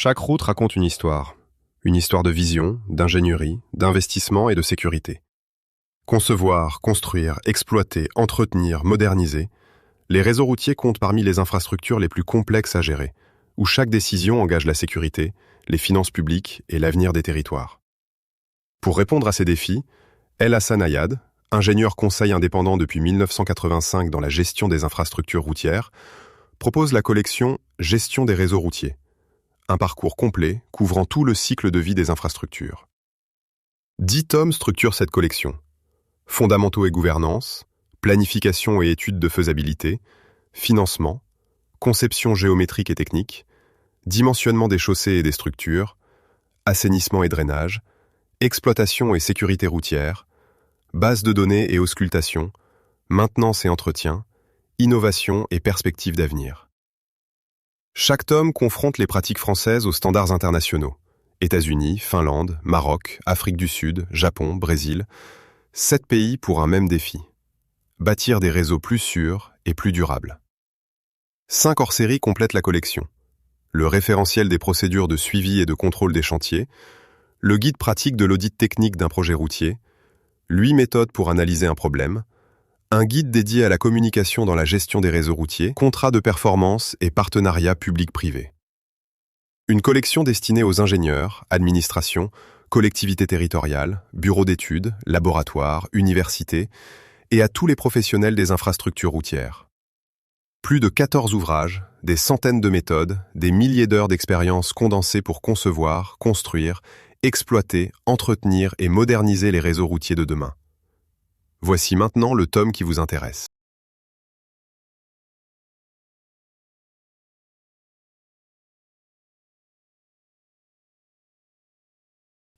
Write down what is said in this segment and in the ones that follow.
Chaque route raconte une histoire. Une histoire de vision, d'ingénierie, d'investissement et de sécurité. Concevoir, construire, exploiter, entretenir, moderniser, les réseaux routiers comptent parmi les infrastructures les plus complexes à gérer, où chaque décision engage la sécurité, les finances publiques et l'avenir des territoires. Pour répondre à ces défis, El Hassan Ayad, ingénieur conseil indépendant depuis 1985 dans la gestion des infrastructures routières, propose la collection Gestion des réseaux routiers, un parcours complet couvrant tout le cycle de vie des infrastructures. 10 tomes structurent cette collection. Fondamentaux et gouvernance, planification et études de faisabilité, financement, conception géométrique et technique, dimensionnement des chaussées et des structures, assainissement et drainage, exploitation et sécurité routière, base de données et auscultation, maintenance et entretien, innovation et perspectives d'avenir. Chaque tome confronte les pratiques françaises aux standards internationaux. États-Unis, Finlande, Maroc, Afrique du Sud, Japon, Brésil. 7 pays pour un même défi. Bâtir des réseaux plus sûrs et plus durables. 5 hors-séries complètent la collection. Le référentiel des procédures de suivi et de contrôle des chantiers, le guide pratique de l'audit technique d'un projet routier, 8 méthodes pour analyser un problème, un guide dédié à la communication dans la gestion des réseaux routiers, contrats de performance et partenariats public-privé. Une collection destinée aux ingénieurs, administrations, collectivités territoriales, bureaux d'études, laboratoires, universités et à tous les professionnels des infrastructures routières. Plus de 14 ouvrages, des centaines de méthodes, des milliers d'heures d'expérience condensées pour concevoir, construire, exploiter, entretenir et moderniser les réseaux routiers de demain. Voici maintenant le tome qui vous intéresse.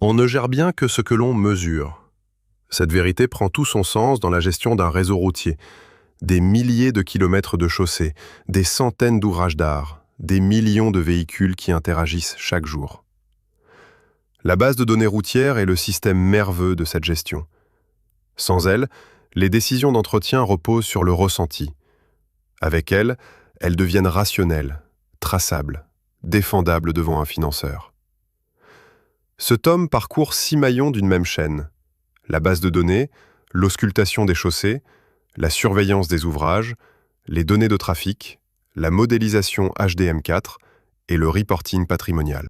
On ne gère bien que ce que l'on mesure. Cette vérité prend tout son sens dans la gestion d'un réseau routier. Des milliers de kilomètres de chaussées, des centaines d'ouvrages d'art, des millions de véhicules qui interagissent chaque jour. La base de données routières est le système nerveux de cette gestion. Sans elle, les décisions d'entretien reposent sur le ressenti. Avec elle, elles deviennent rationnelles, traçables, défendables devant un financeur. Ce tome parcourt 6 maillons d'une même chaîne. La base de données, l'auscultation des chaussées, la surveillance des ouvrages, les données de trafic, la modélisation HDM4 et le reporting patrimonial.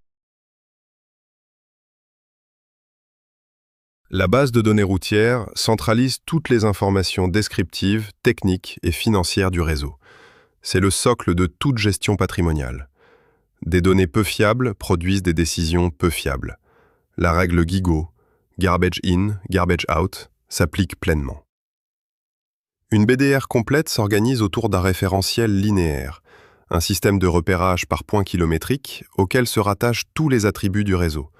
La base de données routière centralise toutes les informations descriptives, techniques et financières du réseau. C'est le socle de toute gestion patrimoniale. Des données peu fiables produisent des décisions peu fiables. La règle GIGO, Garbage In, Garbage Out, s'applique pleinement. Une BDR complète s'organise autour d'un référentiel linéaire, un système de repérage par points kilométriques auquel se rattachent tous les attributs du réseau.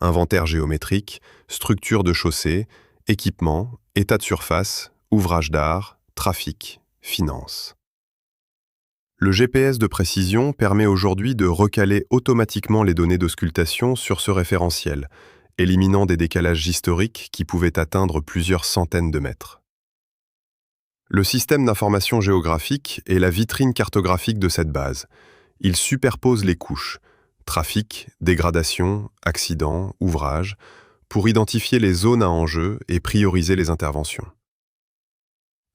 Inventaire géométrique, structure de chaussée, équipement, état de surface, ouvrage d'art, trafic, finances. Le GPS de précision permet aujourd'hui de recaler automatiquement les données d'auscultation sur ce référentiel, éliminant des décalages historiques qui pouvaient atteindre plusieurs centaines de mètres. Le système d'information géographique est la vitrine cartographique de cette base. Il superpose les couches, trafic, dégradation, accidents, ouvrages, pour identifier les zones à enjeu et prioriser les interventions.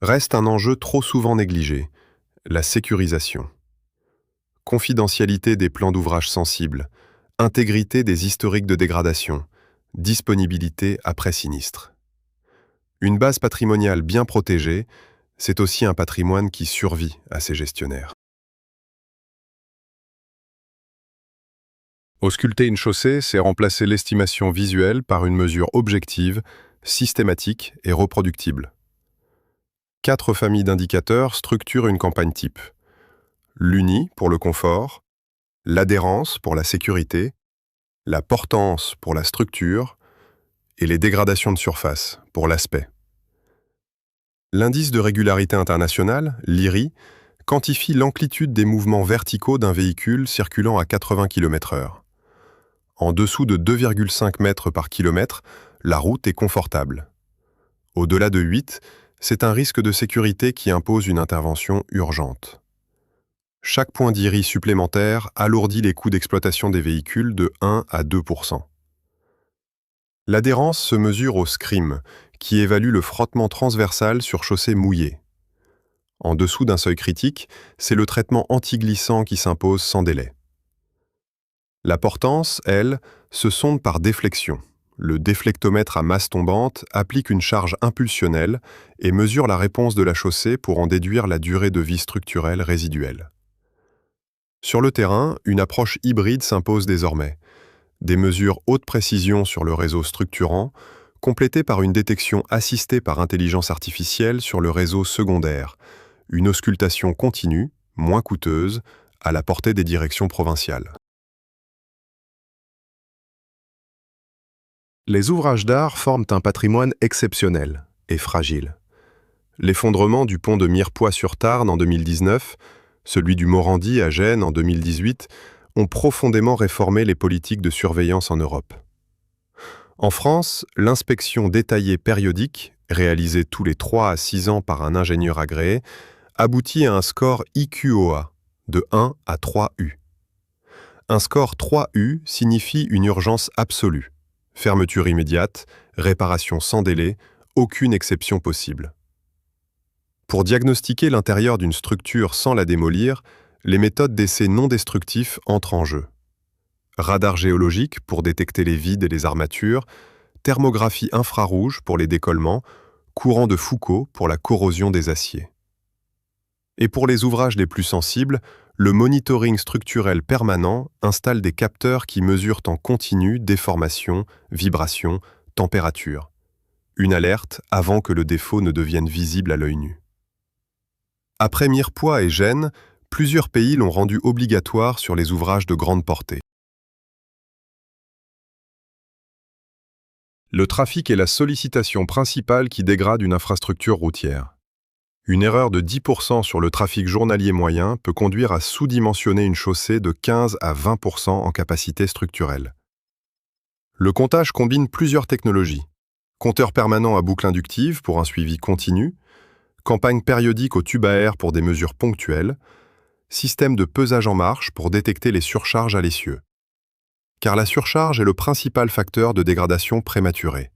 Reste un enjeu trop souvent négligé, la sécurisation. Confidentialité des plans d'ouvrage sensibles, intégrité des historiques de dégradation, disponibilité après sinistre. Une base patrimoniale bien protégée, c'est aussi un patrimoine qui survit à ses gestionnaires. Ausculter une chaussée, c'est remplacer l'estimation visuelle par une mesure objective, systématique et reproductible. 4 familles d'indicateurs structurent une campagne type. L'UNI pour le confort, l'adhérence pour la sécurité, la portance pour la structure et les dégradations de surface pour l'aspect. L'indice de régularité internationale, l'IRI, quantifie l'amplitude des mouvements verticaux d'un véhicule circulant à 80 km/h. En dessous de 2,5 mètres par kilomètre, la route est confortable. Au-delà de 8, c'est un risque de sécurité qui impose une intervention urgente. Chaque point d'IRI supplémentaire alourdit les coûts d'exploitation des véhicules de 1 à 2%. L'adhérence se mesure au SCRIM, qui évalue le frottement transversal sur chaussée mouillée. En dessous d'un seuil critique, c'est le traitement antiglissant qui s'impose sans délai. La portance, elle, se sonde par déflexion. Le déflectomètre à masse tombante applique une charge impulsionnelle et mesure la réponse de la chaussée pour en déduire la durée de vie structurelle résiduelle. Sur le terrain, une approche hybride s'impose désormais. Des mesures haute précision sur le réseau structurant, complétées par une détection assistée par intelligence artificielle sur le réseau secondaire, une auscultation continue, moins coûteuse, à la portée des directions provinciales. Les ouvrages d'art forment un patrimoine exceptionnel et fragile. L'effondrement du pont de Mirepoix-sur-Tarn en 2019, celui du Morandi à Gênes en 2018, ont profondément réformé les politiques de surveillance en Europe. En France, l'inspection détaillée périodique, réalisée tous les 3 à 6 ans par un ingénieur agréé, aboutit à un score IQOA de 1 à 3U. Un score 3U signifie une urgence absolue. Fermeture immédiate, réparation sans délai, aucune exception possible. Pour diagnostiquer l'intérieur d'une structure sans la démolir, les méthodes d'essai non destructifs entrent en jeu. Radar géologique pour détecter les vides et les armatures, thermographie infrarouge pour les décollements, courant de Foucault pour la corrosion des aciers. Et pour les ouvrages les plus sensibles, le monitoring structurel permanent installe des capteurs qui mesurent en continu déformation, vibration, température. Une alerte avant que le défaut ne devienne visible à l'œil nu. Après Mirepoix et Gênes, plusieurs pays l'ont rendu obligatoire sur les ouvrages de grande portée. Le trafic est la sollicitation principale qui dégrade une infrastructure routière. Une erreur de 10% sur le trafic journalier moyen peut conduire à sous-dimensionner une chaussée de 15 à 20% en capacité structurelle. Le comptage combine plusieurs technologies. Compteur permanent à boucle inductive pour un suivi continu, campagne périodique au tube à air pour des mesures ponctuelles, système de pesage en marche pour détecter les surcharges à l'essieu. Car la surcharge est le principal facteur de dégradation prématurée.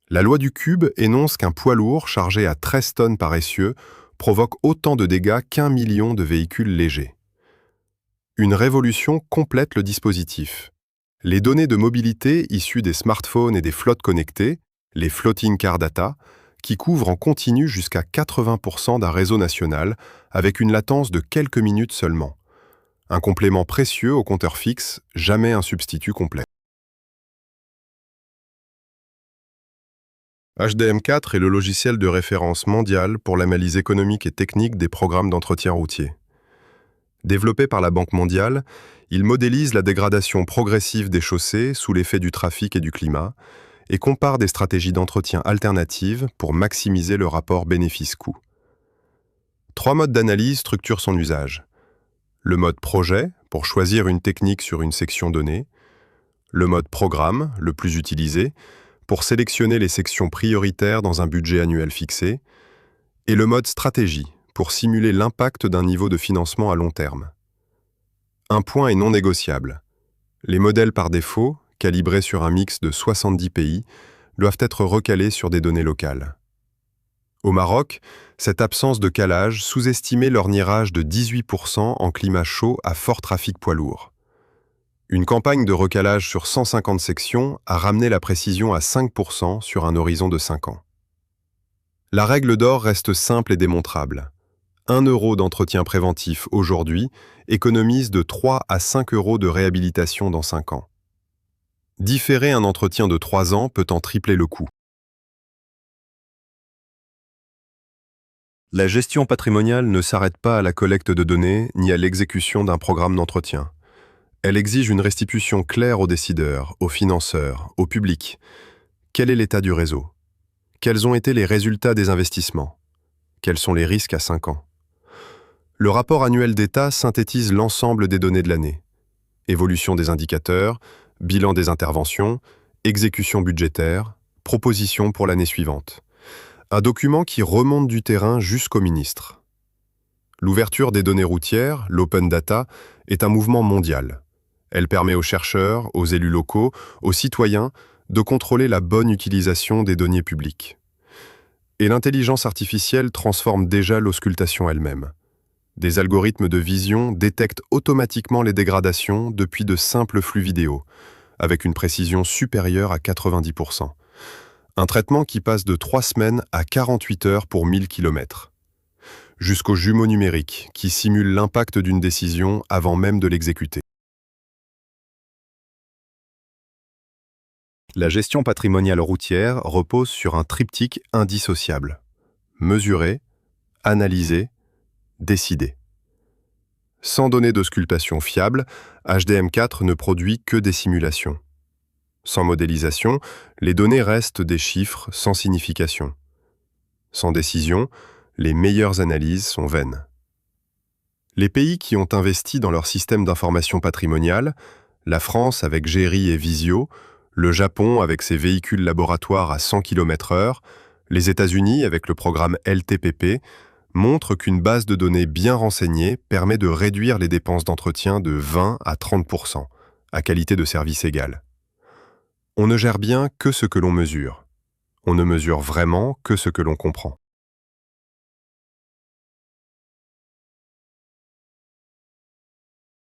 La loi du cube énonce qu'un poids lourd chargé à 13 tonnes par essieu provoque autant de dégâts qu'1 million de véhicules légers. Une révolution complète le dispositif. Les données de mobilité issues des smartphones et des flottes connectées, les floating car data, qui couvrent en continu jusqu'à 80% d'un réseau national avec une latence de quelques minutes seulement. Un complément précieux au compteur fixe, jamais un substitut complet. HDM4 est le logiciel de référence mondial pour l'analyse économique et technique des programmes d'entretien routier. Développé par la Banque mondiale, il modélise la dégradation progressive des chaussées sous l'effet du trafic et du climat et compare des stratégies d'entretien alternatives pour maximiser le rapport bénéfice-coût. 3 modes d'analyse structurent son usage. Le mode projet, pour choisir une technique sur une section donnée. Le mode programme, le plus utilisé, pour sélectionner les sections prioritaires dans un budget annuel fixé, et le mode stratégie, pour simuler l'impact d'un niveau de financement à long terme. Un point est non négociable. Les modèles par défaut, calibrés sur un mix de 70 pays, doivent être recalés sur des données locales. Au Maroc, cette absence de calage sous-estimait l'orniérage de 18% en climat chaud à fort trafic poids lourd. Une campagne de recalage sur 150 sections a ramené la précision à 5% sur un horizon de 5 ans. La règle d'or reste simple et démontrable. 1 euro d'entretien préventif aujourd'hui économise de 3 à 5 euros de réhabilitation dans 5 ans. Différer un entretien de 3 ans peut en tripler le coût. La gestion patrimoniale ne s'arrête pas à la collecte de données ni à l'exécution d'un programme d'entretien. Elle exige une restitution claire aux décideurs, aux financeurs, au public. Quel est l'état du réseau? Quels ont été les résultats des investissements? Quels sont les risques à 5 ans? Le rapport annuel d'État synthétise l'ensemble des données de l'année. Évolution des indicateurs, bilan des interventions, exécution budgétaire, propositions pour l'année suivante. Un document qui remonte du terrain jusqu'au ministre. L'ouverture des données routières, l'open data, est un mouvement mondial. Elle permet aux chercheurs, aux élus locaux, aux citoyens de contrôler la bonne utilisation des données publiques. Et l'intelligence artificielle transforme déjà l'auscultation elle-même. Des algorithmes de vision détectent automatiquement les dégradations depuis de simples flux vidéo, avec une précision supérieure à 90%. Un traitement qui passe de 3 semaines à 48 heures pour 1000 km. Jusqu'aux jumeaux numériques qui simulent l'impact d'une décision avant même de l'exécuter. La gestion patrimoniale routière repose sur un triptyque indissociable. Mesurer, analyser, décider. Sans données d'auscultation fiables, HDM4 ne produit que des simulations. Sans modélisation, les données restent des chiffres sans signification. Sans décision, les meilleures analyses sont vaines. Les pays qui ont investi dans leur système d'information patrimoniale, la France avec Géry et Visio, le Japon avec ses véhicules laboratoires à 100 km/h, les États-Unis avec le programme LTPP, montrent qu'une base de données bien renseignée permet de réduire les dépenses d'entretien de 20 à 30%, à qualité de service égale. On ne gère bien que ce que l'on mesure. On ne mesure vraiment que ce que l'on comprend.